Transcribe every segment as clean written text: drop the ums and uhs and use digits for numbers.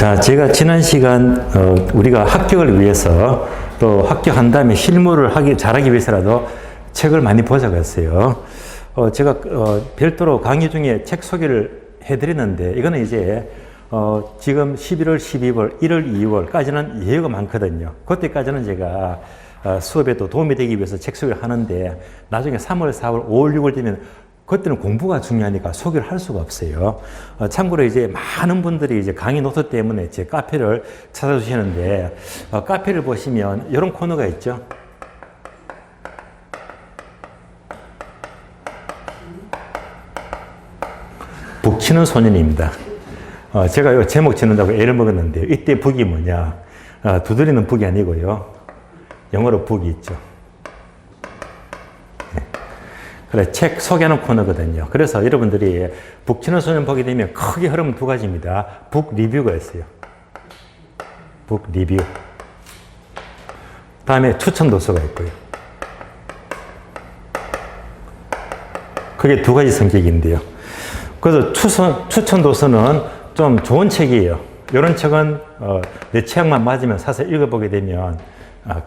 자, 제가 지난 시간 우리가 합격을 위해서 또 합격한 다음에 실무를 잘하기 위해서라도 책을 많이 보자고 했어요. 제가 별도로 강의 중에 책 소개를 해드리는데 이거는 이제 지금 11월, 12월, 1월, 2월까지는 여유가 많거든요. 그때까지는 제가 수업에 또 도움이 되기 위해서 책 소개를 하는데 나중에 3월, 4월, 5월, 6월 되면 그때는 공부가 중요하니까 소개를 할 수가 없어요. 참고로 이제 많은 분들이 이제 강의 노트 때문에 제 카페를 찾아주시는데 카페를 보시면 이런 코너가 있죠. 북치는 소년입니다. 제가 이 제목 짓는다고 애를 먹었는데요. 이때 북이 뭐냐? 두드리는 북이 아니고요. 영어로 북이 있죠. 네. 그래, 책 소개하는 코너거든요. 그래서 여러분들이 북치는 소년 보게 되면 크게 흐름은 두 가지입니다. 북 리뷰가 있어요. 북 리뷰. 다음에 추천 도서가 있고요. 그게 두 가지 성격인데요. 그래서 추천 도서는 좀 좋은 책이에요. 이런 책은 내 취향만 맞으면 사서 읽어보게 되면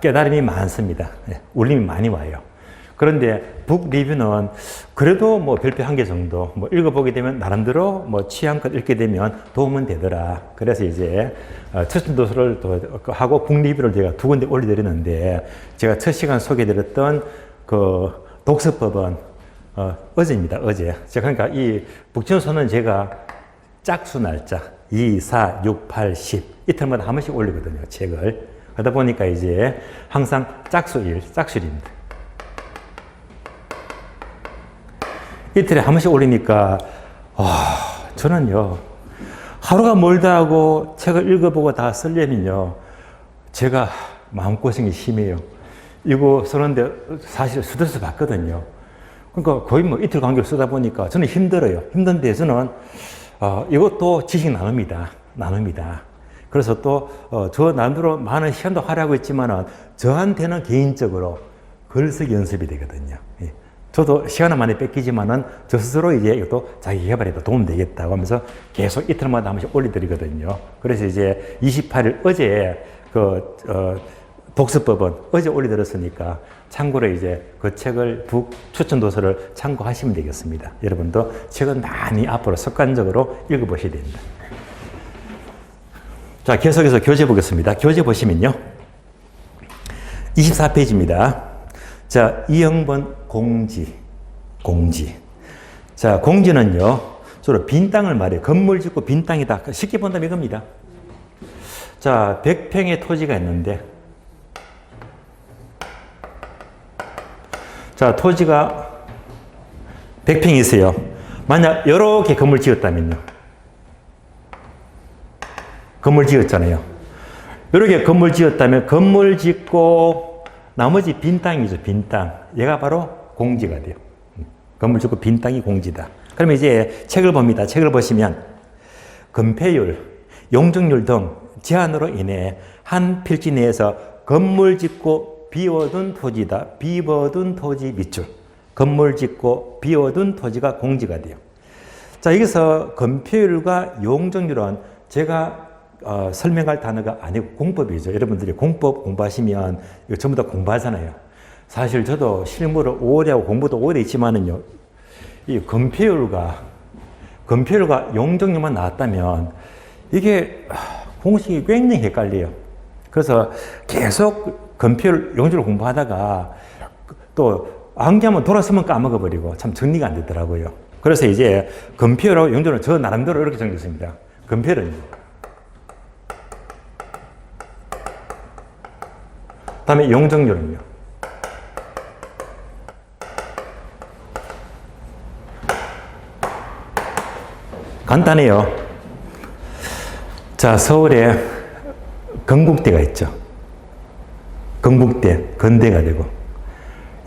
깨달음이 많습니다. 울림이 많이 와요. 그런데 북 리뷰는 그래도 뭐 별표 1개 정도 뭐 읽어보게 되면 나름대로 뭐 취향껏 읽게 되면 도움은 되더라. 그래서 이제 추천 도서를 또 하고 북 리뷰를 제가 두 군데 올려드리는데 제가 첫 시간 소개해드렸던 그 독서법은 어제입니다. 어제. 그러니까 이 북치는 제가 짝수 날짜 2, 4, 6, 8, 10 이틀마다 한 번씩 올리거든요. 책을. 그러다 보니까 이제 항상 짝수일, 짝수일입니다. 이틀에 한 번씩 올리니까 저는요 하루가 멀다 하고 책을 읽어보고 다 쓰려면요 제가 마음고생이 심해요. 이거 쓰는데 사실 스트레스 받거든요. 그러니까 거의 뭐 이틀 간격을 쓰다 보니까 저는 힘들어요. 힘든데 저는 이것도 지식 나눕니다. 그래서 또 저 나름대로 많은 시간도 할애하고 있지만은 저한테는 개인적으로 글쓰기 연습이 되거든요. 예. 저도 시간은 많이 뺏기지만은 저 스스로 이제 이것도 자기 개발에도 도움 되겠다고 하면서 계속 이틀마다 한 번씩 올려드리거든요. 그래서 이제 28일 어제 독서법은 어제 올려드렸으니까 참고로 이제 그 책을 북 추천 도서를 참고하시면 되겠습니다. 여러분도 책은 많이 앞으로 습관적으로 읽어보셔야 됩니다. 자, 계속해서 교재 보겠습니다. 교재 보시면요. 24페이지입니다. 자, 2형번 공지. 자, 공지는요, 주로 빈 땅을 말해요. 건물 짓고 빈 땅이다. 쉽게 본다면 이겁니다. 자, 100평의 토지가 있는데, 자, 토지가 100평이 있어요. 만약 이렇게 건물 지었다면요. 건물 지었잖아요. 이렇게 건물 지었다면 건물 짓고 나머지 빈 땅이죠. 빈 땅. 얘가 바로 공지가 돼요. 건물 짓고 빈 땅이 공지다. 그러면 이제 책을 봅니다. 책을 보시면 건폐율, 용적률 등 제한으로 인해 한 필지 내에서 건물 짓고 비워둔 토지다. 비워둔 토지 밑줄. 건물 짓고 비워둔 토지가 공지가 돼요. 자, 여기서 건폐율과 용적률은 제가 설명할 단어가 아니고 공법이죠. 여러분들이 공법 공부하시면 이거 전부 다 공부하잖아요. 사실 저도 실무를 오래 하고 공부도 오래 했지만은요, 이 건폐율과 용적률만 나왔다면 이게 공식이 굉장히 헷갈려요. 그래서 계속 건폐율, 용적률을 공부하다가 또 암기하면 돌아서면 까먹어버리고 참 정리가 안 되더라고요. 그래서 이제 건폐율하고 용적률은 저 나름대로 이렇게 정했습니다. 건폐율은 다음에 용적률은요. 간단해요. 자, 서울에 건국대가 있죠. 건국대, 건대가 되고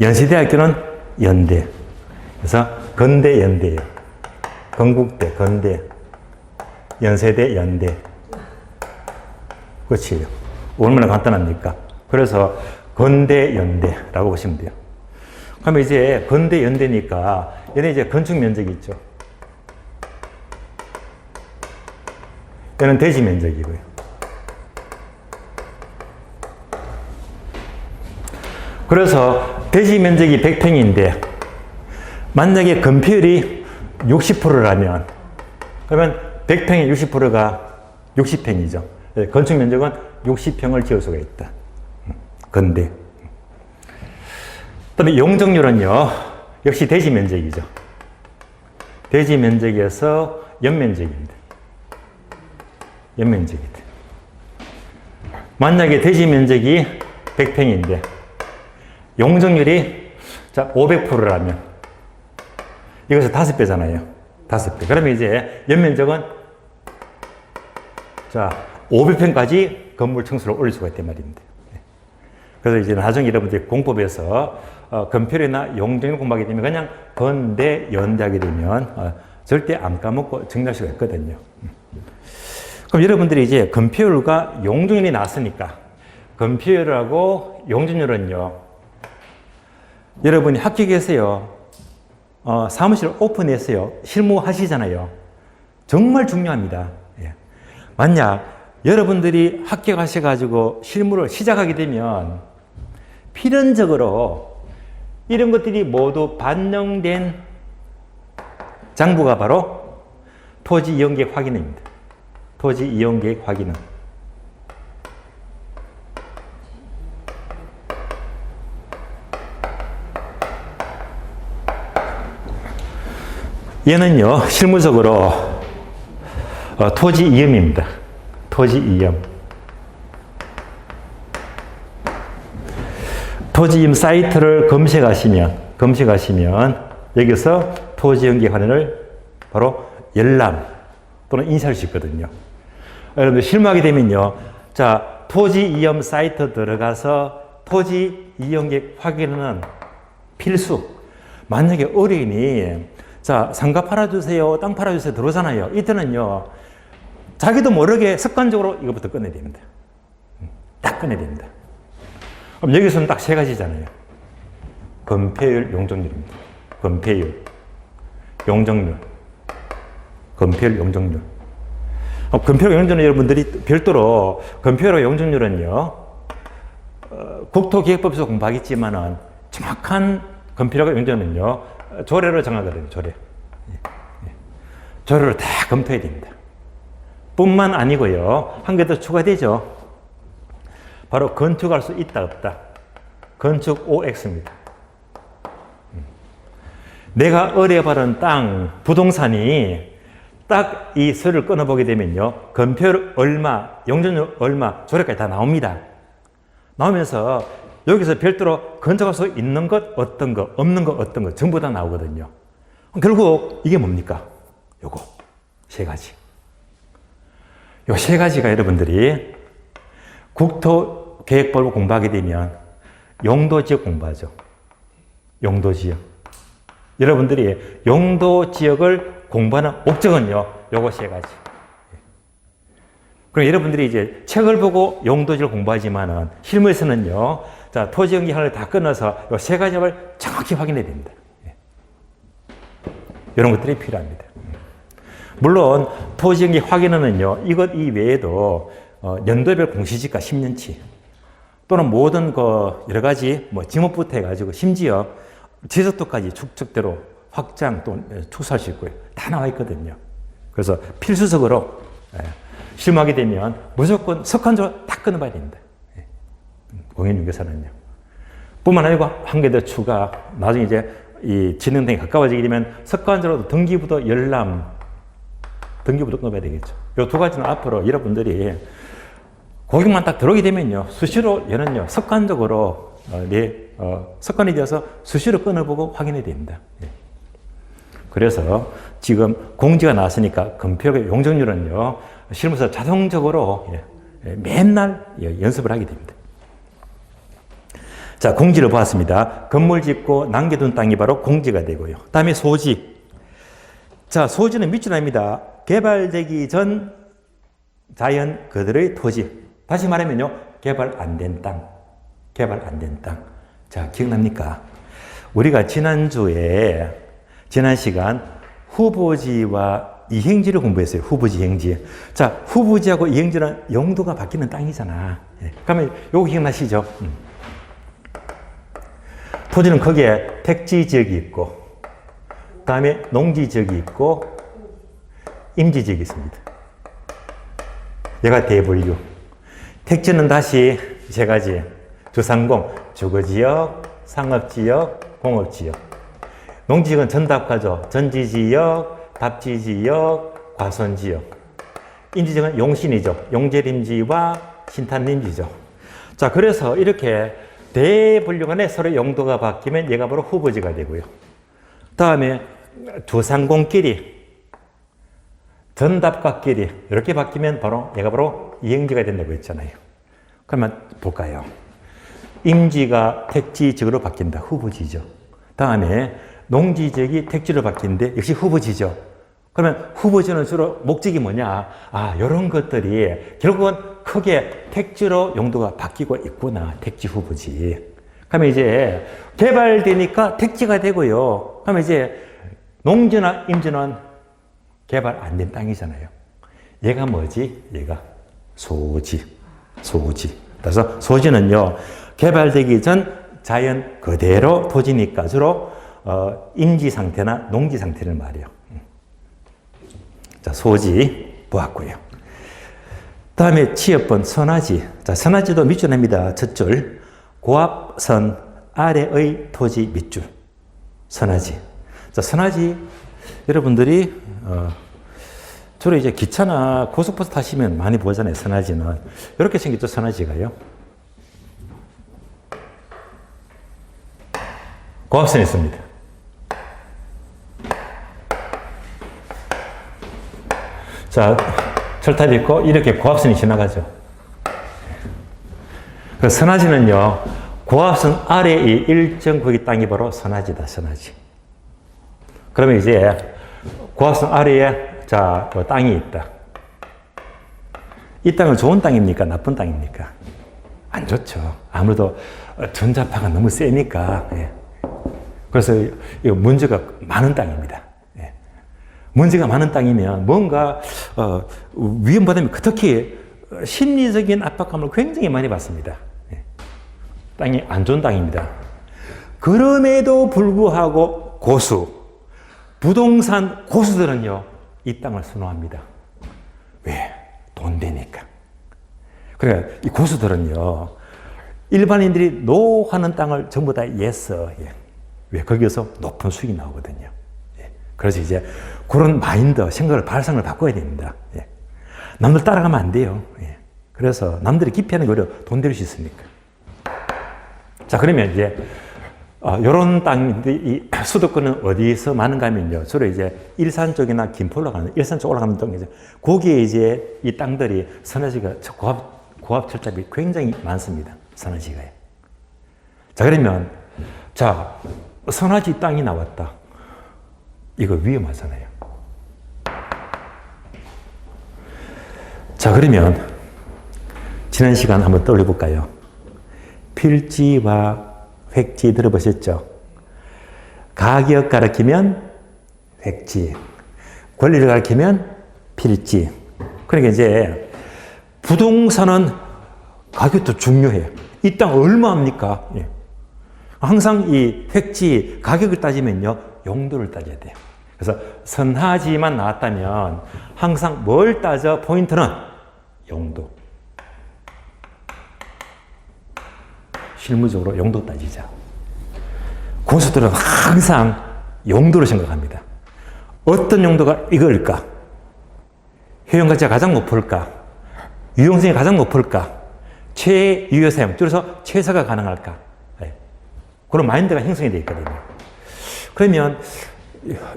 연세대학교는 연대. 그래서 건대, 연대예요. 건국대, 건대, 연세대, 연대. 끝이에요. 얼마나 간단합니까? 그래서 건대, 연대라고 보시면 돼요. 그러면 이제 건대, 연대니까 얘네 이제 건축 면적이 있죠. 이는 대지 면적이고요. 그래서 대지 면적이 100평인데 만약에 건폐율이 60%라면 그러면 100평의 60%가 60평이죠. 건축 면적은 60평을 지을 수가 있다. 근데 그다음에 용적률은요 역시 대지 면적이죠. 대지 면적에서 연면적입니다. 연면적이다. 만약에 대지 면적이 100평인데 용적률이 자 500%라면 이것은 5배잖아요. 5배. 그러면 이제 연면적은 자 500평까지 건물 층수를 올릴 수가 있단 말입니다. 그래서 이제 나중에 여러분들이 공법에서 건폐율이나 용적률 공부하게 되면 그냥 건대 연대하게 되면 절대 안 까먹고 정리할 수가 있거든요. 그럼 여러분들이 이제 건폐율과 용적률이 나왔으니까 건폐율하고 용적률은요 여러분이 합격해서요 사무실 오픈해서요 실무하시잖아요. 정말 중요합니다. 예. 만약 여러분들이 합격하셔가지고 실무를 시작하게 되면 필연적으로 이런 것들이 모두 반영된 장부가 바로 토지 이용계획 확인입니다. 토지 이용계획 확인은 얘는요 실무적으로 토지 이음입니다. 토지 이음. 토지 이음 사이트를 검색하시면 여기서 토지 연계 관련을 바로 열람 또는 인쇄할 수 있거든요. 여러분들 실무하게 되면요. 자, 토지 이음 사이트 들어가서 토지 이용계 확인은 필수. 만약에 어린이 자, 상가 팔아주세요, 땅 팔아주세요 들어오잖아요. 이때는요, 자기도 모르게 습관적으로 이것부터 꺼내야 됩니다. 딱 꺼내야 됩니다. 그럼 여기서는 딱 세 가지잖아요. 건폐율, 용적률입니다. 건폐율, 용적률. 건폐율, 용적률. 건폐율, 용적률 여러분들이 별도로 건폐율과 용적률은요, 국토기획법에서 공부하겠지만은 정확한 건폐율과 용적률은요, 조례로 정하거든요, 조례. 조례를 다 검토해야 됩니다. 뿐만 아니고요, 한 개 더 추가되죠. 바로 건축할 수 있다, 없다. 건축 OX입니다. 내가 의뢰받은 땅, 부동산이 딱 이 서류를 끊어보게 되면요, 건폐율 얼마, 용적률 얼마, 조례까지 다 나옵니다. 나오면서 여기서 별도로 건축할 수 있는 것, 어떤 것, 없는 것, 어떤 것, 전부 다 나오거든요. 결국 이게 뭡니까? 요거 세 가지. 요 세 가지가 여러분들이 국토계획법을 공부하게 되면 용도지역 공부하죠. 용도지역. 여러분들이 용도지역을 공부하는 목적은요, 요거 세 가지. 그럼 여러분들이 이제 책을 보고 용도지를 공부하지만은 실무에서는요, 자, 토지연기 하나를 다 끊어서 요 세 가지를 정확히 확인해야 됩니다. 이런 것들이 필요합니다. 물론 토지연기 확인은요, 이것 이외에도 연도별 공시지가 10년치 또는 모든 여러 가지 지목부터 해가지고 심지어 지속도까지 축적대로 확장 또 축소할 수 있고요. 다 나와 있거든요. 그래서 필수적으로 실무하게 되면 무조건 석한적으로 다 끊어봐야 됩니다. 공인중개사는요. 뿐만 아니고 한 개 더 추가, 나중에 이제 이 진흥등이 가까워지게 되면 석관적으로 등기부도 열람, 등기부도 끊어봐야 되겠죠. 이 두 가지는 앞으로 여러분들이 고객만 딱 들어오게 되면요, 수시로 얘는요, 습관적으로 습관이 되어서 수시로 끊어보고 확인해야 됩니다. 그래서 지금 공지가 나왔으니까 건폐율 용적률은요, 실무에서 자동적으로 맨날 연습을 하게 됩니다. 자, 공지를 보았습니다. 건물 짓고 남겨둔 땅이 바로 공지가 되고요. 다음에 소지. 자, 소지는 밑줄 아닙니다. 개발되기 전 자연 그들의 토지. 다시 말하면요, 개발 안 된 땅. 개발 안 된 땅. 자, 기억납니까? 우리가 지난 시간 후보지와 이행지를 공부했어요. 후보지, 이행지. 자, 후보지하고 이행지는 용도가 바뀌는 땅이잖아. 예. 그러면 요거 기억나시죠? 토지는 거기에 택지 지역이 있고, 그 다음에 농지 지역이 있고, 임지 지역이 있습니다. 얘가 대분류. 택지는 다시 세 가지. 주상공, 주거지역, 상업지역, 공업지역. 농지지역은 전답가죠. 전지지역, 답지지역, 과선지역. 임지지역은 용신이죠. 용재림지와 신탄림지죠. 자, 그래서 이렇게 대분류 간에 서로 용도가 바뀌면 얘가 바로 후보지가 되고요. 다음에 주상공끼리, 전답과끼리 이렇게 바뀌면 바로 얘가 바로 이행지가 된다고 했잖아요. 그러면 볼까요? 임지가 택지지역으로 바뀐다. 후보지죠. 다음에 농지지역이 택지로 바뀌는데 역시 후보지죠. 그러면 후보지는 주로 목적이 뭐냐? 아, 이런 것들이 결국은 크게 택지로 용도가 바뀌고 있구나. 택지 후보지. 그러면 이제 개발되니까 택지가 되고요. 그러면 이제 농지나 임지는 개발 안 된 땅이잖아요. 얘가 뭐지? 얘가 소지. 소지. 그래서 소지는요, 개발되기 전 자연 그대로 토지니까 주로 임지 상태나 농지 상태를 말해요. 자, 소지 보았고요. 다음에 취업번 선화지. 자, 선화지도 밑줄 냅니다. 첫 줄. 고압선 아래의 토지 밑줄. 선화지. 자, 선화지 여러분들이 주로 이제 기차나 고속버스 타시면 많이 보잖아요. 선화지는 이렇게 생겼죠. 선화지가요. 고압선이 있습니다. 자, 철탑이 있고 이렇게 고압선이 지나가죠. 그 선화지는요, 고압선 아래에 일정 거기 땅이 바로 선화지다. 선화지. 그러면 이제 고압선 아래에 자, 그 땅이 있다. 이 땅은 좋은 땅입니까? 나쁜 땅입니까? 안 좋죠. 아무래도 전자파가 너무 세니까. 예. 그래서 이거 문제가 많은 땅입니다. 예. 문제가 많은 땅이면 뭔가 위험받으면 특히 심리적인 압박감을 굉장히 많이 받습니다. 예. 땅이 안 좋은 땅입니다. 그럼에도 불구하고 부동산 고수들은요, 이 땅을 선호합니다. 왜? 돈 되니까. 그러니까 이 고수들은요, 일반인들이 노하는 땅을 전부 다 예서. 예. 왜? 거기에서 높은 수익이 나오거든요. 예. 그래서 이제 그런 마인드, 생각을, 발상을 바꿔야 됩니다. 예. 남들 따라가면 안 돼요. 예. 그래서 남들이 기피하는 게 오히려 돈 될 수 있으니까. 자, 그러면 이제 요런 땅인데, 이 수도권은 어디서 많은가 하면요, 주로 이제 일산 쪽이나 김포 올라가는, 일산 쪽 올라가는 땅이죠. 거기에 이제 이 땅들이 선화지가 고압 철탑이 굉장히 많습니다. 선화지가요. 자, 그러면, 자, 선화지 땅이 나왔다. 이거 위험하잖아요. 자, 그러면, 지난 시간 한번 떠올려 볼까요? 필지와 획지 들어보셨죠? 가격 가리키면 획지, 권리를 가리키면 필지. 그러니까 이제 부동산은 가격도 중요해요. 이 땅 얼마입니까? 예. 항상 이 획지, 가격을 따지면요, 용도를 따져야 돼요. 그래서 선화지만 나왔다면 항상 뭘 따져? 포인트는 용도. 실무적으로 용도 따지자. 고수들은 항상 용도를 생각합니다. 어떤 용도가 이거일까? 효용가치가 가장 높을까? 유용성이 가장 높을까? 최유효사용, 줄여서 최소가 가능할까? 네. 그런 마인드가 형성이 되어 있거든요. 그러면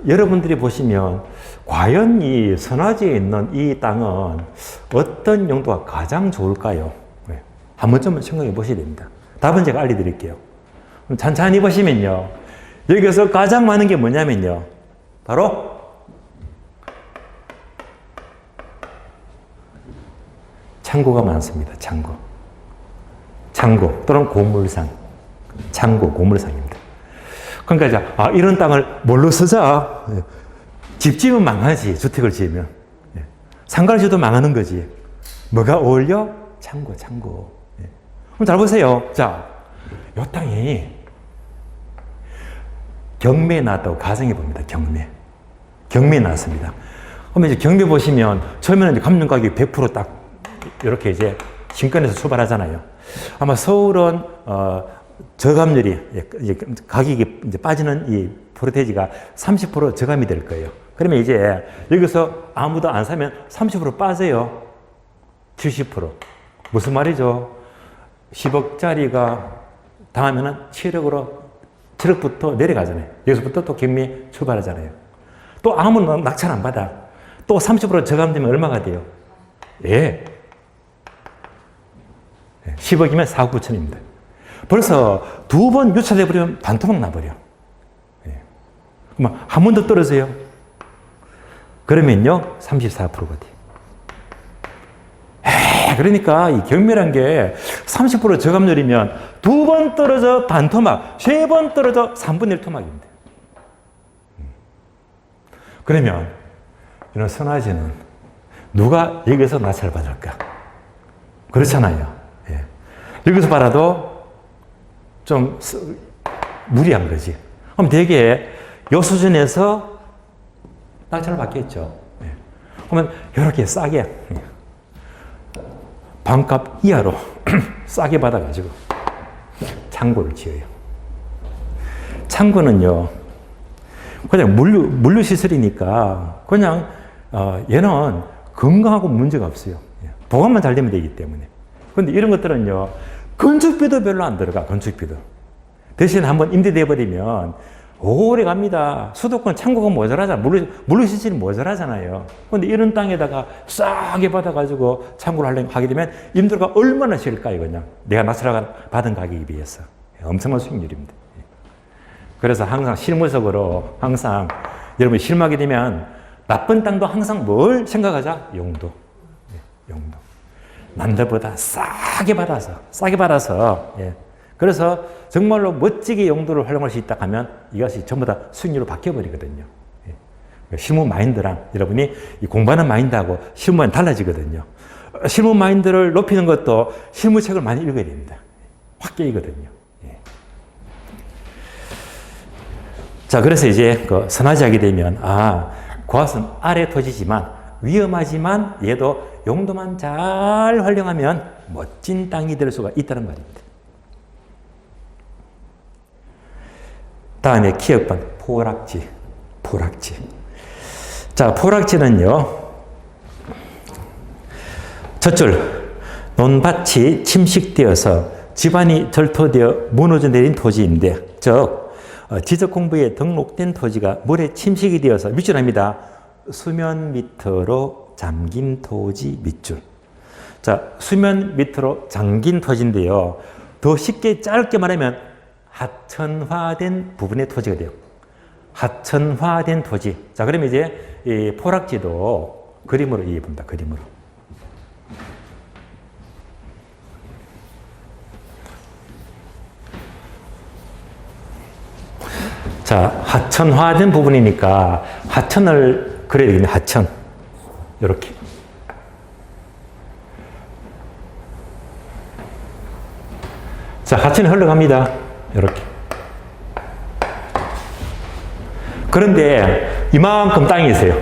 여러분들이 보시면 과연 이 선화지에 있는 이 땅은 어떤 용도가 가장 좋을까요? 네. 한 번쯤은 생각해 보셔야 됩니다. 답은 제가 알려드릴게요. 찬찬히 보시면요, 여기서 가장 많은 게 뭐냐면요, 바로 창고가 많습니다. 창고 또는 고물상. 창고, 고물상입니다. 그러니까 이제 이런 땅을 뭘로 쓰자? 집지으면 망하지, 주택을 지으면. 예. 상가를 지어도 망하는 거지. 뭐가 어울려? 창고, 창고. 예. 그럼 잘 보세요. 자, 요 땅이 경매에 나왔다고 가정해 봅니다. 경매. 경매에 나왔습니다. 그러면 이제 경매 보시면 처음에는 이제 감정 가격이 100%딱 이렇게 이제 신권에서 출발하잖아요. 아마 서울은 저감률이 이제 가격이 이제 빠지는 이 프로테이지가 30% 저감이 될 거예요. 그러면 이제 여기서 아무도 안 사면 30% 빠져요. 70%. 무슨 말이죠? 10억짜리가 다음에는 7억부터 내려가잖아요. 여기서부터 또 경매 출발하잖아요. 또 아무는 낙찰 안 받아. 또 30% 저감되면 얼마가 돼요? 예. 10억이면 4억 9천입니다. 벌써 두 번 유찰돼 버리면 반토막 나버려. 예. 그럼 한 번 더 떨어져요. 그러면요, 34%가 돼요. 그러니까 이 경매란 게 30% 저감률이면 두 번 떨어져 반토막, 세 번 떨어져 3분의 1 토막입니다. 그러면 이런 선화지는 누가 여기서 낙찰을 받을까? 그렇잖아요. 예. 여기서 받아도 좀 무리한 거지. 그럼 되게 요 수준에서 낙찰을 받겠죠. 예. 그러면 이렇게 싸게 반값 이하로 싸게 받아가지고 창고를 지어요. 창고는요, 그냥 물류시설이니까 그냥 얘는 건강하고 문제가 없어요. 보관만 잘 되면 되기 때문에. 그런데 이런 것들은요, 건축비도 별로 안 들어가, 건축비도. 대신 한번 임대돼 버리면 오래 갑니다. 수도권 창고가 모자라잖아. 물류시설이 모자라잖아요. 그런데 이런 땅에다가 싸게 받아가지고 창고를 하게 되면 임대료가 얼마나 실까요, 그냥. 내가 낙찰 받은 가격에 비해서. 엄청난 수익률입니다. 그래서 항상 실무적으로 항상 여러분이 실무하게 되면 나쁜 땅도 항상 뭘 생각하자? 용도. 용도. 남들보다 싸게 받아서. 예. 그래서 정말로 멋지게 용도를 활용할 수 있다 하면 이것이 전부 다 수익률로 바뀌어버리거든요. 예. 실무 마인드랑 여러분이 공부하는 마인드하고 실무 마인드 달라지거든요. 실무 마인드를 높이는 것도 실무책을 많이 읽어야 됩니다. 확 깨이거든요. 예. 자, 그래서 이제 그 선화지 하게 되면, 고압은 아래 토지지만 위험하지만 얘도 용도만 잘 활용하면 멋진 땅이 될 수가 있다는 말입니다. 다음에 기억번, 포락지. 자, 포락지는요, 젖줄, 논밭이 침식되어서 집안이 절토되어 무너져 내린 토지인데, 즉, 지적공부에 등록된 토지가 물에 침식이 되어서 밑줄 합니다. 수면 밑으로 잠긴 토지 밑줄. 자, 수면 밑으로 잠긴 토지인데요. 더 쉽게 짧게 말하면 하천화된 부분의 토지가 돼요. 하천화된 토지. 자, 그러면 이제 이 포락지도 그림으로 이해해 봅니다. 그림으로. 자, 하천화된 부분이니까 하천을 그려야 되겠네. 하천. 이렇게. 자, 하천이 흘러갑니다. 이렇게. 그런데 이만큼 땅이 있어요.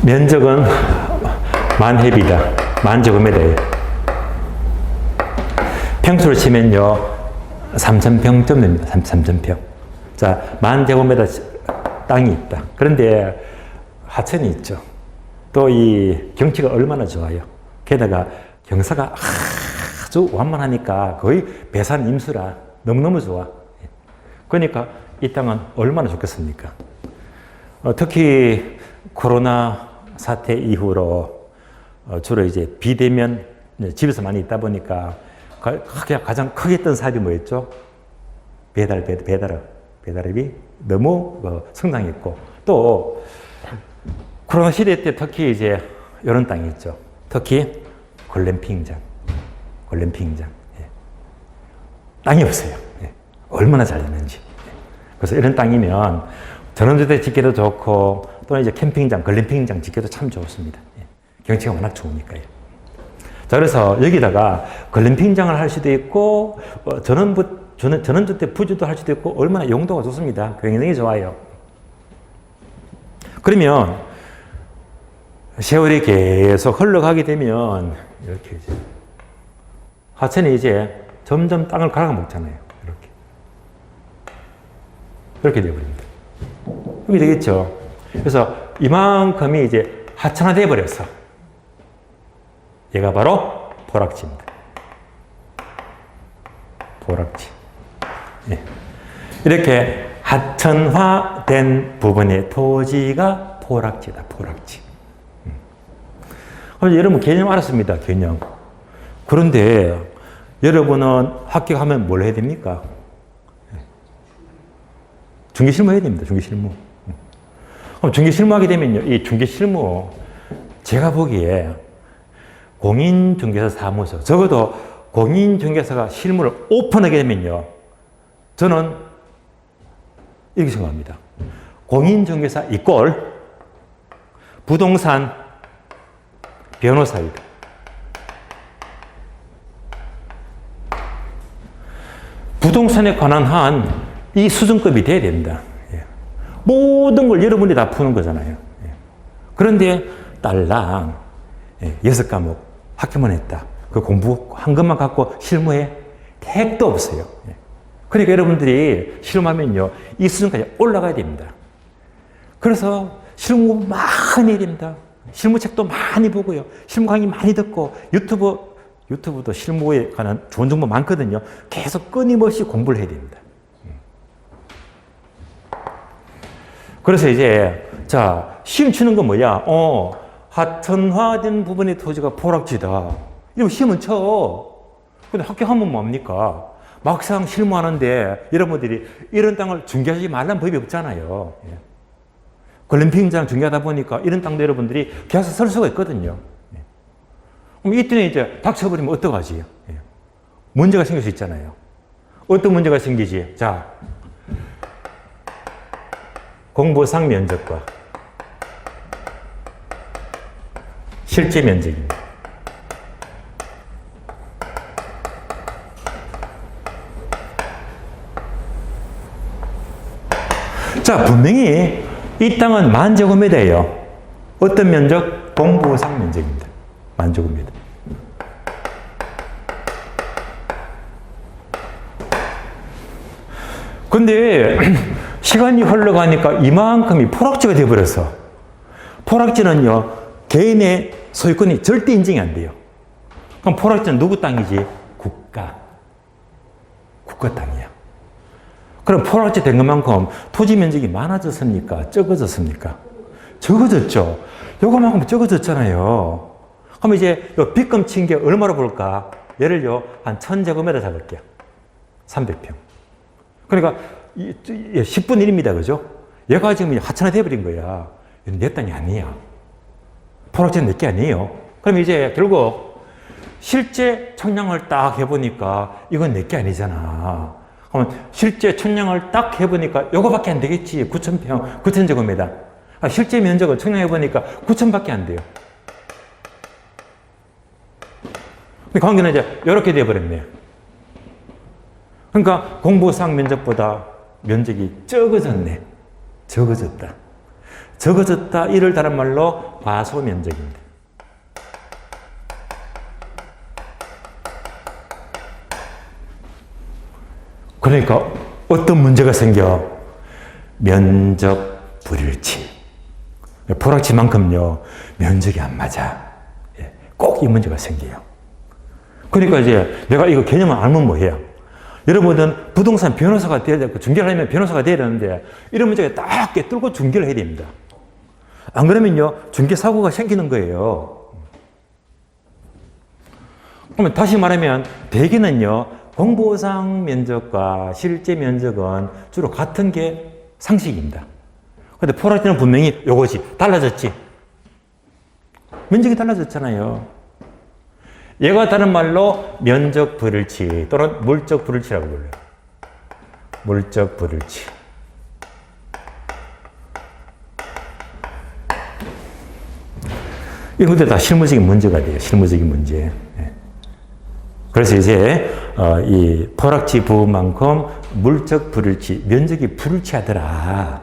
면적은 만해비다. 만제곱미터예요. 평수를 치면요, 3,000평쯤 됩니다. 3,000평. 자, 만제곱미터 땅이 있다. 그런데 하천이 있죠. 또 이 경치가 얼마나 좋아요. 게다가 경사가 아주 완만하니까 거의 배산 임수라 너무너무 좋아. 그러니까 이 땅은 얼마나 좋겠습니까? 특히 코로나 사태 이후로 주로 이제 비대면 집에서 많이 있다 보니까 가장 크게 했던 사업이 뭐였죠? 배달업이 너무 성장했고, 또 코로나 시대 때 특히 이제 이런 땅이 있죠. 특히 글램핑장. 예. 땅이 없어요. 얼마나 잘 되는지. 그래서 이런 땅이면 전원주택 짓기도 좋고 또는 이제 캠핑장, 글램핑장 짓기도 참 좋습니다. 경치가 워낙 좋으니까요. 자, 그래서 여기다가 글램핑장을 할 수도 있고 전원주택 부지도 할 수도 있고 얼마나 용도가 좋습니다. 굉장히 좋아요. 그러면 세월이 계속 흘러가게 되면 이렇게 이제 하천이 이제 점점 땅을 갈아먹잖아요. 이렇게 되어버립니다. 그렇게 되겠죠. 그래서 이만큼이 이제 하천화되어 버렸어. 얘가 바로 포락지입니다. 포락지. 네. 이렇게 하천화된 부분의 토지가 포락지다. 포락지. 여러분 개념 알았습니다. 개념. 그런데 여러분은 합격하면 뭘 해야 됩니까? 중개실무 해야 됩니다. 중개실무. 그럼 중개실무 하게 되면요. 이 중개실무 제가 보기에 공인중개사 사무소, 적어도 공인중개사가 실무를 오픈하게 되면요. 저는 이렇게 생각합니다. 공인중개사 이꼴 부동산 변호사이다. 부동산에 관한 한 이 수준급이 돼야 됩니다. 모든 걸 여러분이 다 푸는 거잖아요. 그런데 딸랑 6과목 학교만 했다. 그 공부한 것만 갖고 실무에 택도 없어요. 그러니까 여러분들이 실무하면요. 이 수준까지 올라가야 됩니다. 그래서 실무 많이 해야 됩니다. 실무책도 많이 보고요. 실무 강의 많이 듣고 유튜브도 실무에 관한 좋은 정보 많거든요. 계속 끊임없이 공부를 해야 됩니다. 그래서 이제 자 시험 치는 건 뭐야? 하천화된 부분의 토지가 포락지다. 이거 시험은 쳐. 근데 합격하면 뭡니까? 막상 실무하는데 여러분들이 이런 땅을 중개하지 말라는 법이 없잖아요. 글램핑장 중개하다 보니까 이런 땅도 여러분들이 계약서 쓸 수가 있거든요. 그럼 이때는 이제 닥쳐버리면 어떡하지? 문제가 생길 수 있잖아요. 어떤 문제가 생기지? 자, 공보상 면적과 실제 면적입니다. 자, 분명히 이 땅은 10,000제곱미터예요. 어떤 면적? 공보상 면적입니다. 10,000제곱미터. 근데 시간이 흘러가니까 이만큼이 포락지가 되어버렸어. 포락지는요, 개인의 소유권이 절대 인정이 안 돼요. 그럼 포락지는 누구 땅이지? 국가 땅이야. 그럼 포락지 된 것만큼 토지 면적이 많아졌습니까? 적어졌습니까? 적어졌죠. 요거만큼 적어졌잖아요. 그럼 이제 빚금 친 게 얼마로 볼까? 얘를요, 한 1,000제곱미터 잡을게요. 300평. 그러니까 10분의 1입니다. 그죠? 얘가 지금 하천화 돼버린 거야. 이건 내 땅이 아니야. 포락지는 내 게 아니에요. 그럼 이제 결국 실제 청량을 딱 해보니까 이건 내 게 아니잖아. 그러면 실제 청량을 딱 해보니까 요거밖에 안 되겠지. 9,000평, 9,000제곱미터. 실제 면적을 청량해보니까 9,000밖에 안 돼요. 근데 관계는 이제 이렇게 돼버렸네. 그러니까 공보상 면적보다 면적이 적어졌네. 적어졌다. 적어졌다. 이를 다른 말로 과소 면적입니다. 그러니까 어떤 문제가 생겨? 면적 불일치. 포락지만큼요, 면적이 안 맞아. 꼭 이 문제가 생겨요. 그러니까 이제 내가 이거 개념을 알면 뭐해요? 여러분은 부동산 변호사가 돼야 되고, 중개를 하려면 변호사가 돼야 되는데, 이런 문제가 딱 뚫고 중개를 해야 됩니다. 안 그러면요, 중개사고가 생기는 거예요. 그러면 다시 말하면, 대개는요, 공보상 면적과 실제 면적은 주로 같은 게 상식입니다. 근데 포락지는 분명히 요거지. 달라졌지. 면적이 달라졌잖아요. 얘가 다른 말로 면적 불일치 또는 물적 불일치라고 불러요. 물적 불일치. 이런 것들 다 실무적인 문제가 돼요. 실무적인 문제. 그래서 이제 이 포락지 부분만큼 물적 불일치, 면적이 불일치하더라.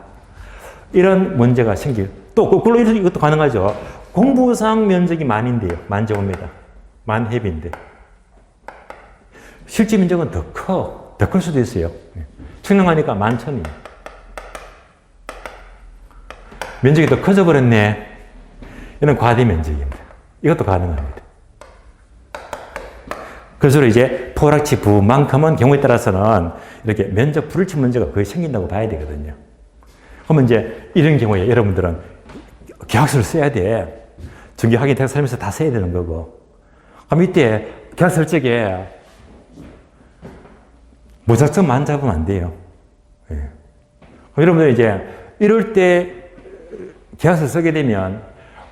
이런 문제가 생길. 또 거꾸로 이것도 가능하죠. 공부상 면적이 만인데요. 만제곱미터. 만해비인데. 실제 면적은 더 커. 더 클 수도 있어요. 측량하니까 만천이에요. 면적이 더 커져 버렸네. 이런 과대 면적입니다. 이것도 가능합니다. 그래서 이제 포락지 부만큼은 경우에 따라서는 이렇게 면적 불일치 문제가 거의 생긴다고 봐야 되거든요. 그러면 이제 이런 경우에 여러분들은 계약서를 써야 돼. 정기 확인 대학 살면서 다 써야 되는 거고. 그럼 이때 계약서 쓸 적에 무작정만 잡으면 안 돼요. 예. 여러분들 이제 이럴 때 계약서 쓰게 되면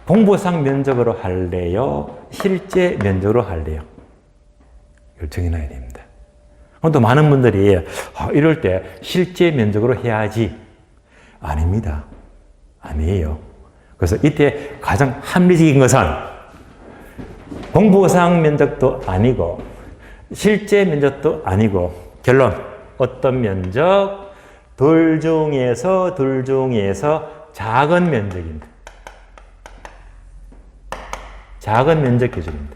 공부상 면적으로 할래요? 실제 면적으로 할래요? 이걸 정해놔야 됩니다. 또 많은 분들이 이럴 때 실제 면적으로 해야지. 아닙니다. 아니에요. 그래서 이때 가장 합리적인 것은 공부상 면적도 아니고 실제 면적도 아니고 결론 어떤 면적? 둘 중에서 작은 면적입니다. 작은 면적 기준입니다.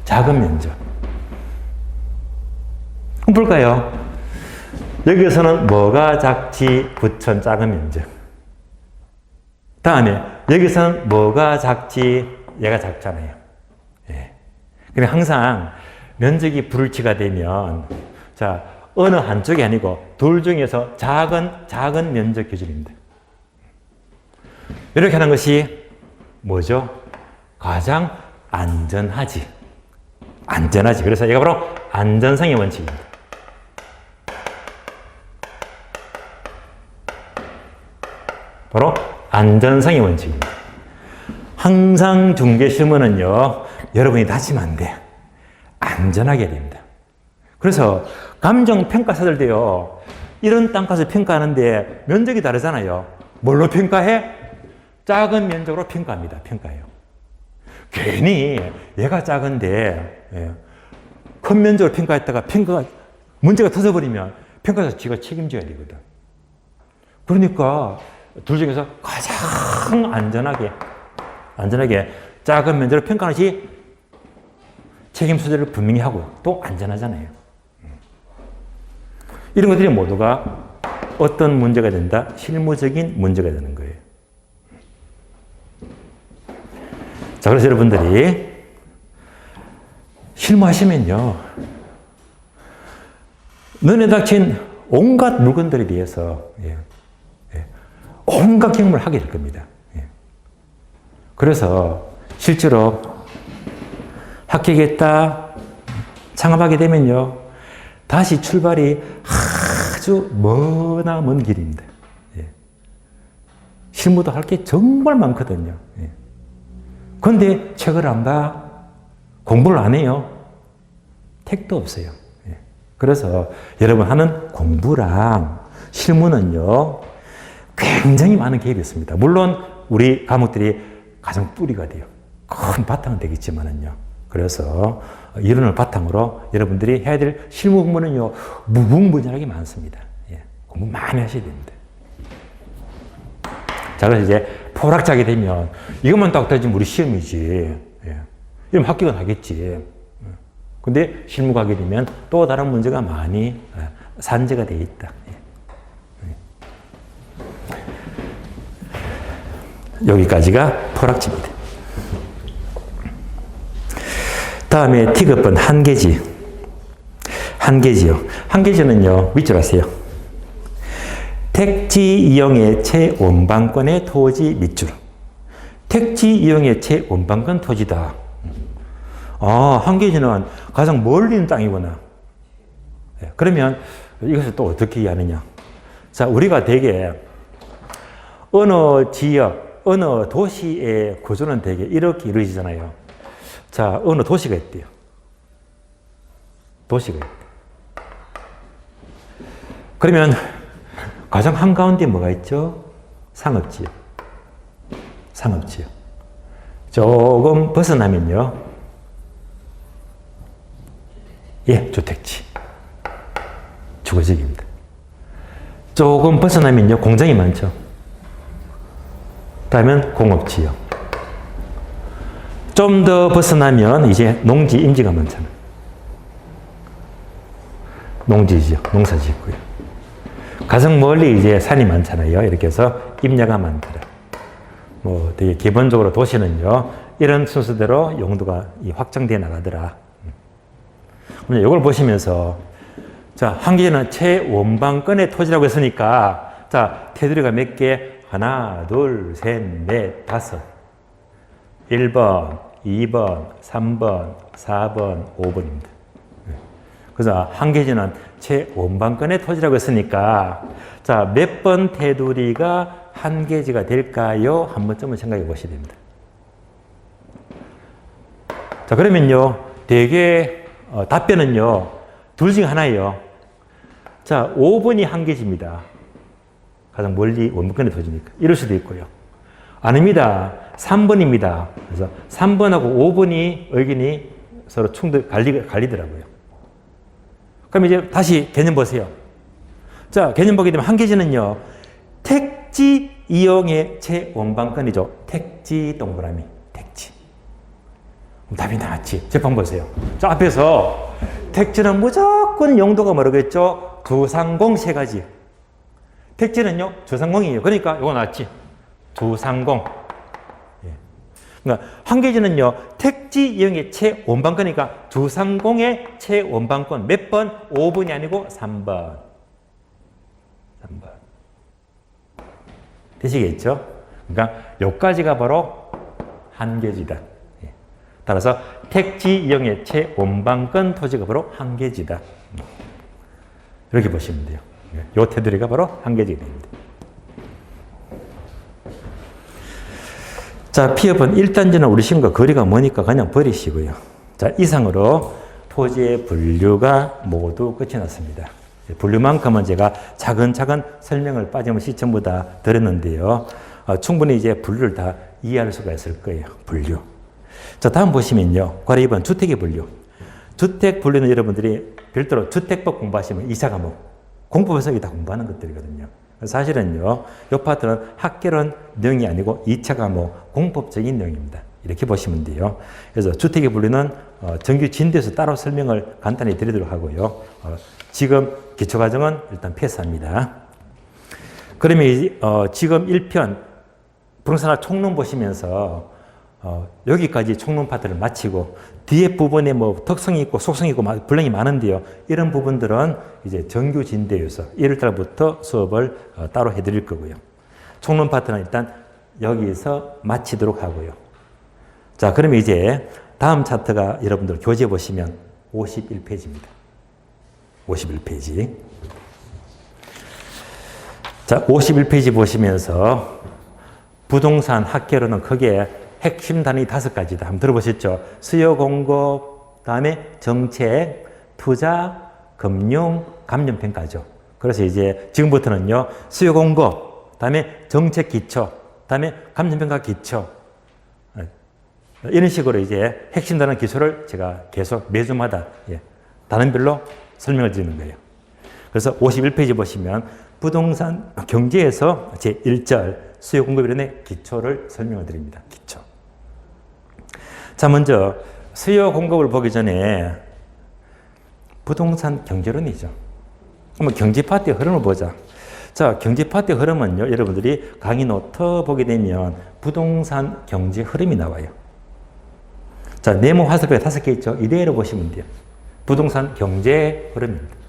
작은 면적. 한번 볼까요? 여기서는 뭐가 작지? 부천 작은 면적. 다음에 여기서는 뭐가 작지? 얘가 작잖아요. 예. 근데 항상 면적이 불일치가 되면 자 어느 한쪽이 아니고 둘 중에서 작은 면적 기준입니다. 이렇게 하는 것이 뭐죠? 가장 안전하지. 안전하지. 그래서 이가 바로 안전성의 원칙입니다. 바로 안전성의 원칙입니다. 항상 중개실무는요, 여러분이 다치면 안 돼. 안전하게 해야 됩니다. 그래서 감정평가사들도요, 이런 땅값을 평가하는데 면적이 다르잖아요. 뭘로 평가해? 작은 면적으로 평가합니다. 평가해요. 괜히 얘가 작은데 큰 면적으로 평가했다가 문제가 터져버리면 평가사 지가 책임져야 되거든. 그러니까 둘 중에서 가장 안전하게 작은 면적으로 평가하는 것이 책임 소재를 분명히 하고 또 안전하잖아요. 이런 것들이 모두가 어떤 문제가 된다? 실무적인 문제가 되는 거예요. 자, 그래서 여러분들이 실무하시면요, 눈에 닥친 온갖 물건들에 대해서 온갖 경험을 하게 될 겁니다. 그래서 실제로 합격했다, 창업하게 되면요, 다시 출발이 아주 먼 길입니다. 실무도 할 게 정말 많거든요. 그런데 책을 안 봐, 공부를 안 해요. 택도 없어요. 그래서 여러분 하는 공부랑 실무는요, 굉장히 많은 갭이 있습니다. 물론 우리 과목들이 가장 뿌리가 돼요. 큰 바탕은 되겠지만은요. 그래서 이론을 바탕으로 여러분들이 해야 될 실무 공부는요, 무궁무진하게 많습니다. 공부 많이 하셔야 됩니다. 자, 그래서 이제 포락자게 되면 이것만 딱 따지면 우리 시험이지. 이러면 합격은 하겠지. 근데 실무 가게 되면 또 다른 문제가 많이 산재가 되어 있다. 여기까지가 포락지입니다. 다음에 T급은 한계지. 한계지요. 한계지는요, 밑줄 하세요. 택지 이용의 최원방권의 토지 밑줄. 택지 이용의 최원방권 토지다. 한계지는 가장 멀리 있는 땅이구나. 그러면 이것을 또 어떻게 이해하느냐. 자, 우리가 대개 어느 지역, 어느 도시의 구조는 대개 이렇게 이루어지잖아요. 자, 어느 도시가 있대요. 도시가 있대. 그러면 가장 한가운데 뭐가 있죠? 상업지역. 상업지역. 조금 벗어나면요. 예, 주택지. 주거지역입니다. 조금 벗어나면요. 공장이 많죠. 다음엔 공업지역. 좀 더 벗어나면 이제 농지, 임지가 많잖아요. 농지지역, 농사 짓고요. 가장 멀리 이제 산이 많잖아요. 이렇게 해서 임야가 많더라. 뭐 되게 기본적으로 도시는요. 이런 순서대로 용도가 확장되어 나가더라. 이걸 보시면서 자, 한계는 최원방권의 토지라고 했으니까 자, 테두리가 몇 개? 하나, 둘, 셋, 넷, 다섯. 1번, 2번, 3번, 4번, 5번입니다. 그래서 한계지는 최원방권의 토지라고 했으니까 자, 몇 번 테두리가 한계지가 될까요? 한 번쯤은 생각해 보셔야 됩니다. 자, 그러면요. 대개 답변은요. 둘 중에 하나예요. 자, 5번이 한계지입니다. 가장 멀리 원방권의 토지니까. 이럴 수도 있고요. 아닙니다. 3번입니다. 그래서 3번하고 5번이 의견이 서로 갈리더라고요. 그럼 이제 다시 개념 보세요. 자, 개념 보게 되면 한계지는요. 택지 이용의 최원방권이죠. 택지 동그라미. 택지. 답이 나왔지. 재판 보세요. 자, 앞에서 택지는 무조건 용도가 뭐라겠죠? 주상공 세 가지. 택지는요, 주상공이에요. 그러니까 이거 나왔지. 주상공. 예. 그러니까 한계지는요, 택지 이용의 최원방권이니까 주상공의 최원방권. 몇 번? 5번이 아니고 3번. 3번. 되시겠죠? 그러니까 여기까지가 바로 한계지다. 예. 따라서 택지 이용의 최원방권 토지가 바로 한계지다. 이렇게 보시면 돼요. 요 테두리가 바로 한계지가 됩니다. 자, 피업은 1단지는 우리 신과 거리가 머니까 그냥 버리시고요. 자, 이상으로 토지의 분류가 모두 끝이 났습니다. 분류만큼은 제가 차근차근 설명을 빠짐없이 전부 다 드렸는데요. 충분히 이제 분류를 다 이해할 수가 있을 거예요. 분류. 자, 다음 보시면요. 괄호 2번 주택의 분류. 주택 분류는 여러분들이 별도로 주택법 공부하시면 2차 과목. 공법에서 다 공부하는 것들이거든요. 사실은요, 이 파트는 학개론 내용이 아니고 2차 과목 공법적인 내용입니다. 이렇게 보시면 돼요. 그래서 주택의 분류는 정규 진도에서 따로 설명을 간단히 드리도록 하고요. 지금 기초과정은 일단 패스합니다. 그러면 지금 1편 부동산학 총론 보시면서 여기까지 총론 파트를 마치고 뒤에 부분에 뭐 특성이 있고 속성이 있고 분량이 많은데요. 이런 부분들은 이제 정규 진도에서 1월달부터 수업을 따로 해드릴 거고요. 총론 파트는 일단 여기서 마치도록 하고요. 자, 그러면 이제 다음 차트가 여러분들 교재 보시면 51페이지입니다. 51페이지. 자, 51페이지 보시면서 부동산 학개론은 크게 핵심 단위 5가지다. 한번 들어보셨죠? 수요 공급, 다음에 정책, 투자, 금융, 감정평가죠. 그래서 이제 지금부터는요, 수요 공급, 다음에 정책 기초, 다음에 감정평가 기초. 이런 식으로 이제 핵심 단위 기초를 제가 계속 매주마다 단원별로 설명을 드리는 거예요. 그래서 51페이지 보시면 부동산 경제에서 제1절 수요 공급 이론의 기초를 설명을 드립니다. 기초. 자, 먼저 수요 공급을 보기 전에 부동산 경제론이죠. 한번 경제 파트의 흐름을 보자. 자, 경제 파트의 흐름은요, 여러분들이 강의 노트 보게 되면 부동산 경제 흐름이 나와요. 자, 네모 화살표가 5개 있죠. 이대로 보시면 돼요. 부동산 경제 흐름입니다.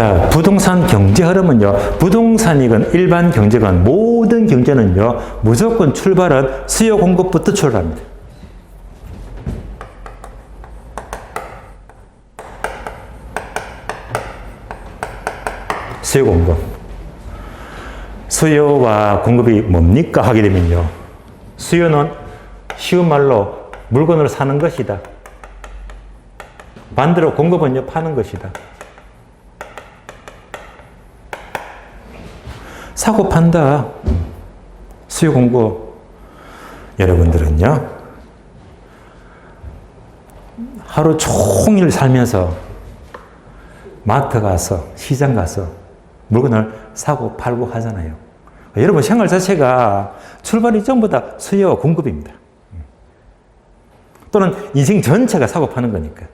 자, 부동산 경제 흐름은요, 부동산이건 일반 경제건 모든 경제는요, 무조건 출발은 수요 공급부터 출발합니다. 수요 공급. 수요와 공급이 뭡니까? 하게 되면요, 수요는 쉬운 말로 물건을 사는 것이다. 반대로 공급은요, 파는 것이다. 사고 판다. 수요 공급. 여러분들은요, 하루 종일 살면서 마트 가서, 시장 가서 물건을 사고 팔고 하잖아요. 여러분 생활 자체가 출발이 전부 다 수요와 공급입니다. 또는 인생 전체가 사고 파는 거니까.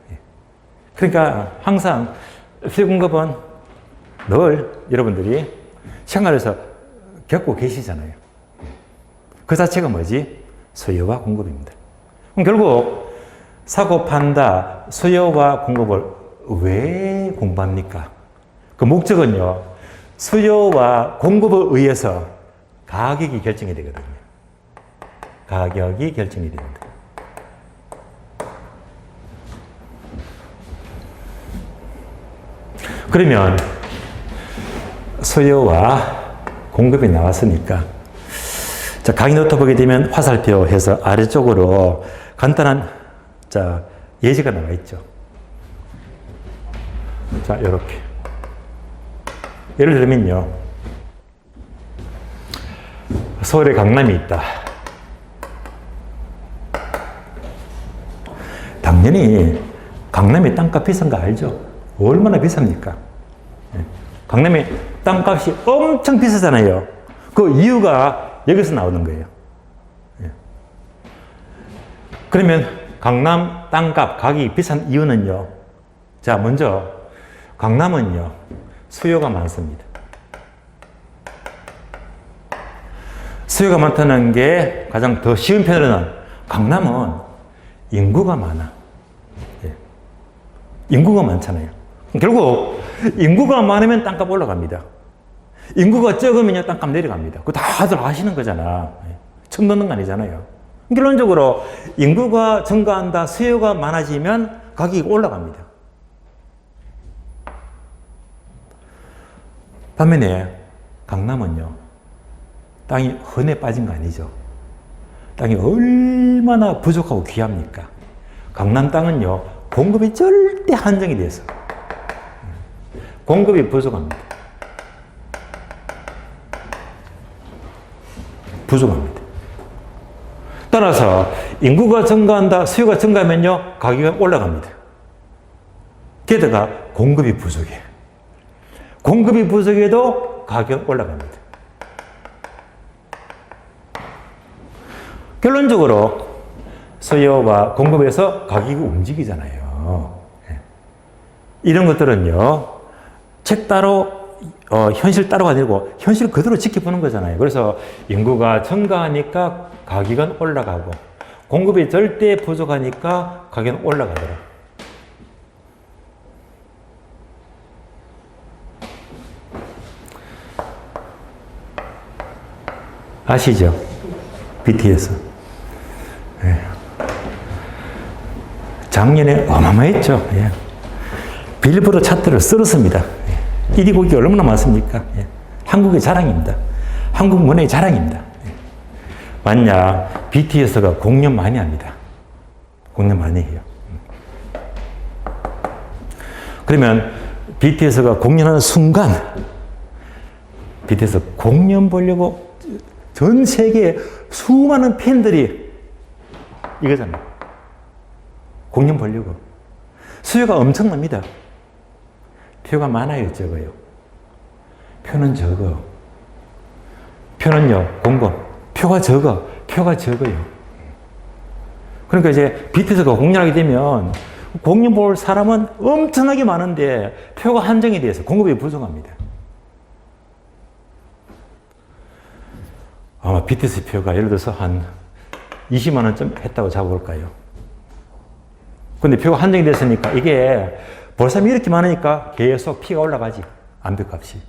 그러니까 항상 수요 공급은 늘 여러분들이 생활에서 겪고 계시잖아요. 그 자체가 뭐지? 수요와 공급입니다. 그럼 결국 사고 판다, 수요와 공급을 왜 공부합니까? 그 목적은요, 수요와 공급에 의해서 가격이 결정이 되거든요. 가격이 결정이 됩니다. 그러면 수요와 공급이 나왔으니까, 자, 강의 노트 보게 되면 화살표 해서 아래쪽으로 간단한 예제가 나와 있죠. 자, 이렇게. 예를 들면요, 서울에 강남이 있다. 당연히 강남의 땅값 비싼 거 알죠? 얼마나 비쌉니까? 강남의 땅값이 엄청 비싸잖아요. 그 이유가 여기서 나오는 거예요. 그러면 강남 땅값 가격이 비싼 이유는요, 자, 먼저 강남은요, 수요가 많습니다. 수요가 많다는 게 가장 더 쉬운 편으로는 강남은 인구가 많아. 인구가 많잖아요. 결국 인구가 많으면 땅값 올라갑니다. 인구가 적으면 땅값 내려갑니다. 그거 다들 아시는 거잖아. 처음 듣는 거 아니잖아요. 결론적으로 인구가 증가한다, 수요가 많아지면 가격이 올라갑니다. 반면에 강남은요, 땅이 헌에 빠진 거 아니죠. 땅이 얼마나 부족하고 귀합니까? 강남 땅은요, 공급이 절대 한정이 돼서 공급이 부족합니다. 부족합니다. 따라서 인구가 증가한다, 수요가 증가하면요, 가격이 올라갑니다. 게다가 공급이 부족해. 공급이 부족해도 가격이 올라갑니다. 결론적으로 수요와 공급에서 가격이 움직이잖아요. 이런 것들은요, 책 따로, 현실 따로가 아니고 현실 그대로 지켜보는 거잖아요. 그래서 인구가 증가하니까 가격은 올라가고, 공급이 절대 부족하니까 가격은 올라가더라. 아시죠? BTS. 작년에 어마어마했죠. 빌보드 차트를 쓸었습니다. 1위 곡이 얼마나 많습니까? 한국의 자랑입니다. 한국 문화의 자랑입니다. 만약 BTS가 공연 많이 합니다. 공연 많이 해요. 그러면 BTS가 공연하는 순간 BTS 공연 보려고 전 세계 수많은 팬들이 이거잖아요. 공연 보려고. 수요가 엄청납니다. 표가 많아요, 적어요? 표는 적어. 표는요, 공급. 표가 적어. 표가 적어요. 그러니까 이제 BTS가 공연하게 되면 공연 볼 사람은 엄청나게 많은데 표가 한정이 돼서 공급이 부족합니다. BTS 표가 예를 들어서 한 20만 원쯤 했다고 잡아볼까요? 근데 표가 한정이 됐으니까 이게 볼 사람이 이렇게 많으니까 계속 피가 올라가지. 암표값이.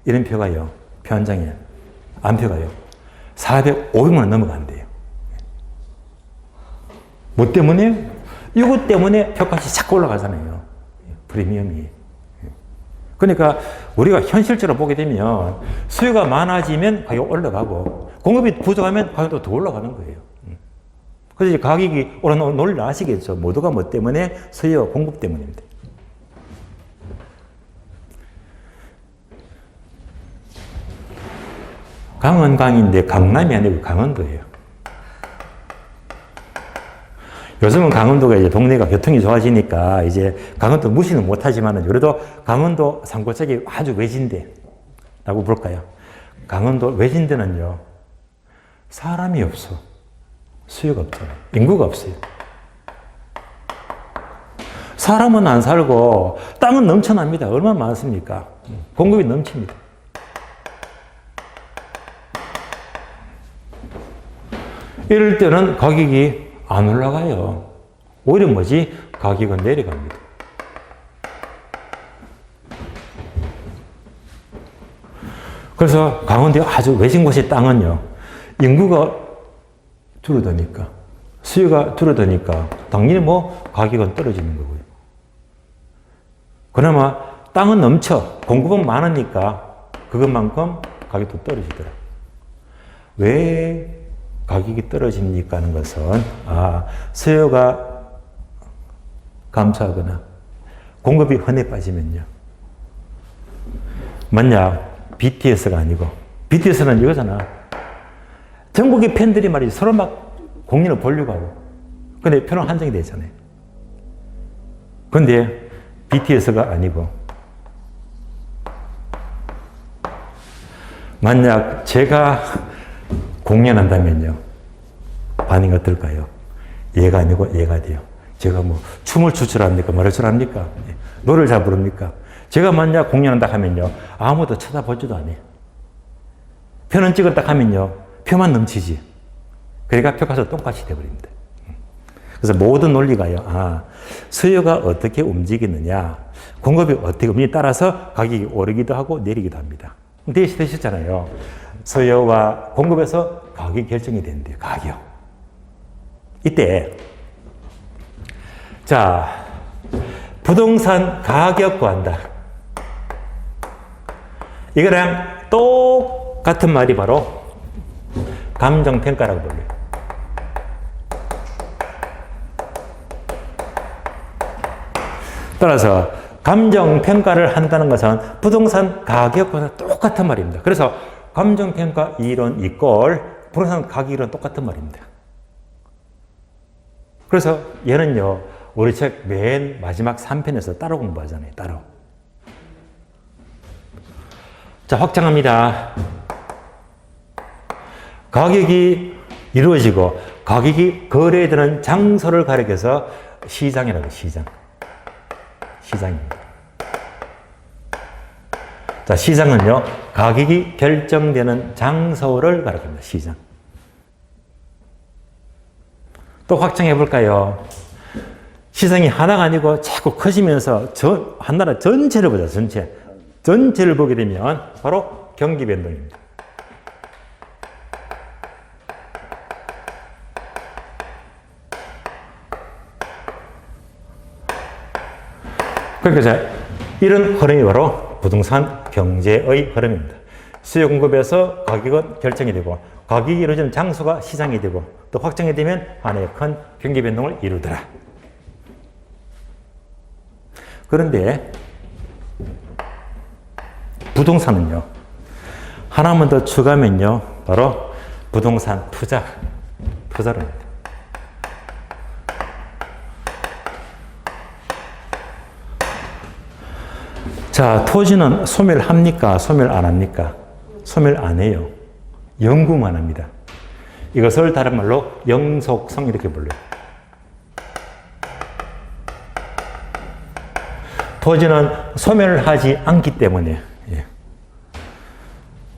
이런 표가요. 표 한 장에 암표가요. 400, 500만 원 넘어간대요. 뭐 때문에? 이것 때문에 표값이 자꾸 올라가잖아요. 프리미엄이. 그러니까 우리가 현실적으로 보게 되면 수요가 많아지면 가격이 올라가고 공급이 부족하면 가격도 더 올라가는 거예요. 그래서 가격이 오르는 논리를 아시겠죠. 모두가 뭐 때문에? 수요와 공급 때문입니다. 강원강인데 강남이 아니고 강원도예요. 요즘은 강원도가 이제 동네가 교통이 좋아지니까 이제 강원도 무시는 못하지만은 그래도 강원도 산골짜기 아주 외진데라고 볼까요? 강원도 외진데는요, 사람이 없어. 수요가 없잖아요. 인구가 없어요. 사람은 안 살고 땅은 넘쳐납니다. 얼마나 많습니까? 공급이 넘칩니다. 이럴 때는 가격이 안 올라가요. 오히려 뭐지? 가격은 내려갑니다. 그래서 강원도 아주 외진 곳의 땅은요, 인구가 줄어드니까, 수요가 줄어드니까, 당연히 뭐, 가격은 떨어지는 거고요. 그나마 땅은 넘쳐, 공급은 많으니까, 그것만큼 가격도 떨어지더라. 왜 가격이 떨어집니까 하는 것은, 수요가 감소하거나, 공급이 흔해 빠지면요. 만약 BTS가 아니고, BTS는 이거잖아. 전국의 팬들이 말이지 서로 막 공연을 보려고 하고. 근데 표는 한정이 되잖아요. 근데 BTS가 아니고, 만약 제가 공연한다면요. 반응이 어떨까요? 얘가 아니고 얘가 돼요. 제가 뭐 춤을 출 줄 압니까? 말할 줄 압니까? 노래를 잘 부릅니까? 제가 만약 공연한다 하면요. 아무도 쳐다보지도 않아요. 표는 찍었다 하면요. 표만 넘치지. 그러니까 표값은 똑같이 돼버립니다. 그래서 모든 논리가요. 수요가 어떻게 움직이느냐, 공급이 어떻게 움직이느냐에 따라서 가격이 오르기도 하고 내리기도 합니다. 되셨잖아요. 수요와 공급에서 가격이 결정이 되는데요. 가격. 이때 자, 부동산 가격 구한다. 이거랑 똑같은 말이 바로 감정평가라고 불려요. 따라서 감정평가를 한다는 것은 부동산 가격과 똑같은 말입니다. 그래서 감정평가 이론 이꼴 부동산 가격 이론 똑같은 말입니다. 그래서 얘는요, 우리 책 맨 마지막 3편에서 따로 공부하잖아요. 따로. 자, 확장합니다. 가격이 이루어지고 가격이 거래되는 장소를 가리켜서 시장이라고 해요. 시장. 시장입니다. 자, 시장은요, 가격이 결정되는 장소를 가리킵니다. 시장. 또 확장해 볼까요? 시장이 하나가 아니고 자꾸 커지면서 한 나라 전체를 보자, 전체. 전체를 보게 되면 바로 경기 변동입니다. 그러니까 이런 흐름이 바로 부동산 경제의 흐름입니다. 수요 공급에서 가격은 결정이 되고 가격이 이루어지는 장소가 시장이 되고 또 확정이 되면 하나의 큰 경기 변동을 이루더라. 그런데 부동산은요, 하나만 더 추가하면요, 바로 부동산 투자를 합니다. 자, 토지는 소멸합니까? 소멸 안 합니까? 소멸 안 해요. 영구만 합니다. 이것을 다른 말로 영속성 이렇게 불러요. 토지는 소멸하지 않기 때문에,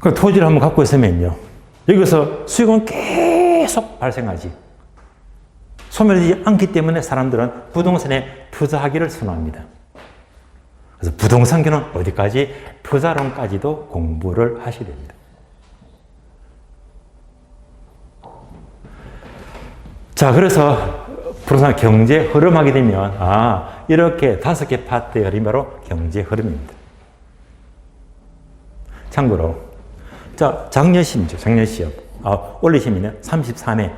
그 토지를 한번 갖고 있으면요, 여기서 수익은 계속 발생하지. 소멸되지 않기 때문에 사람들은 부동산에 투자하기를 선호합니다. 그래서 부동산계는 어디까지? 투자론까지도 공부를 하셔야 됩니다. 자, 그래서 부동산 경제 흐름하게 되면, 이렇게 5개 파트의 흐름이 바로 경제 흐름입니다. 참고로, 자, 작년 시험이죠, 작년 시험. 올해 시험이네, 33회.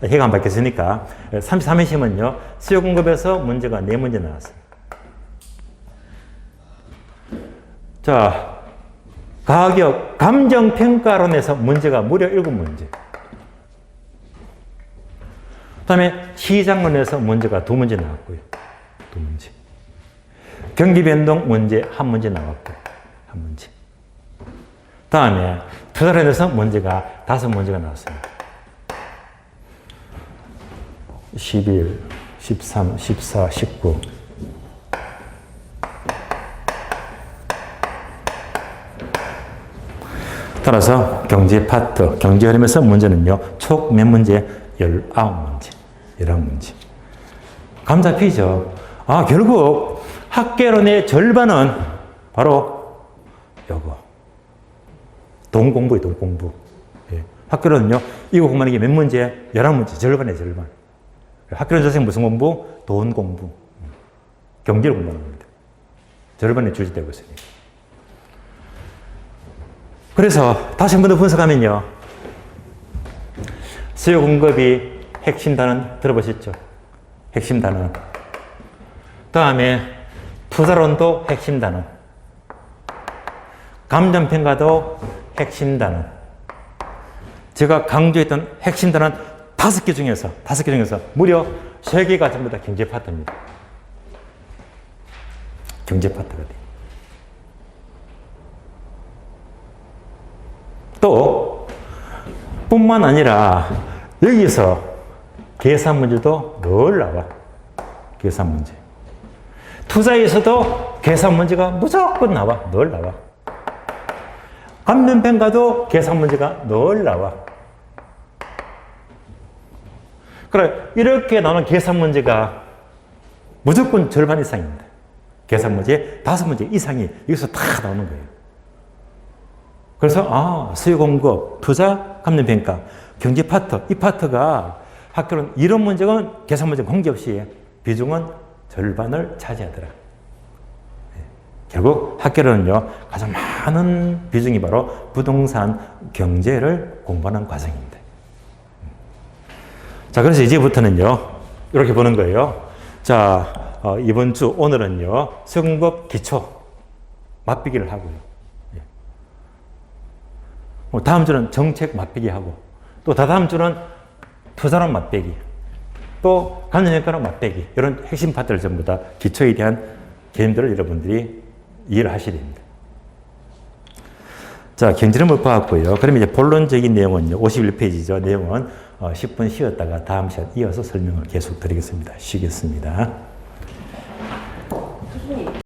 해가 안 바뀌었으니까, 33회 시험은요, 수요 공급에서 문제가 4문제 나왔어요. 자, 가격, 감정평가론에서 문제가 무려 7문제. 그 다음에 시장론에서 문제가 2문제 나왔고요. 2문제. 경기변동 문제 1문제 나왔고, 1문제. 다음에 투자론에서 문제가 5문제가 나왔습니다. 11, 13, 14, 19. 따라서 경제 파트, 경제 흐름에서 문제는요, 총 몇 문제? 19문제. 19문제. 감 잡히죠? 결국 학계론의 절반은 바로 요거. 돈 공부예요, 돈 공부. 예. 학계론은요, 이거 공부하는 게 몇 문제? 11문제. 절반이에요, 절반. 학계론 자생 무슨 공부? 돈 공부. 경제를 공부하는 겁니다. 절반에 주지되고 있으니까. 그래서 다시 한 번 더 분석하면요. 수요 공급이 핵심 단원 들어보셨죠? 핵심 단원. 다음에 투자론도 핵심 단원. 감정평가도 핵심 단원. 제가 강조했던 핵심 단원 5개 중에서 무려 3개가 전부 다 경제 파트입니다. 경제 파트가 돼요. 또 뿐만 아니라 여기서 계산 문제도 늘 나와. 계산 문제. 투자에서도 계산 문제가 무조건 나와. 늘 나와. 감정평가도 계산 문제가 늘 나와. 그래, 이렇게 나오는 계산 문제가 무조건 절반 이상입니다. 계산 문제 5문제 이상이 여기서 다 나오는 거예요. 그래서 수요 공급, 투자, 감정평가, 경제 파트, 이 파트가 학교는 이런 문제는 계산 문제 관계없이 비중은 절반을 차지하더라. 결국 학교는요, 가장 많은 비중이 바로 부동산 경제를 공부하는 과정입니다. 자, 그래서 이제부터는요, 이렇게 보는 거예요. 자, 이번 주 오늘은요, 수요 공급 기초 맛보기를 하고요. 다음 주는 정책 맛보기 하고, 또 다다음 주는 투자론 맛보기, 또 감정평가론 맛보기, 이런 핵심 파트를 전부 다 기초에 대한 개념들을 여러분들이 이해를 하셔야 됩니다. 자, 경제는 못 봤고요. 그러면 이제 본론적인 내용은요, 51페이지죠. 내용은 10분 쉬었다가 다음 시간 이어서 설명을 계속 드리겠습니다. 쉬겠습니다.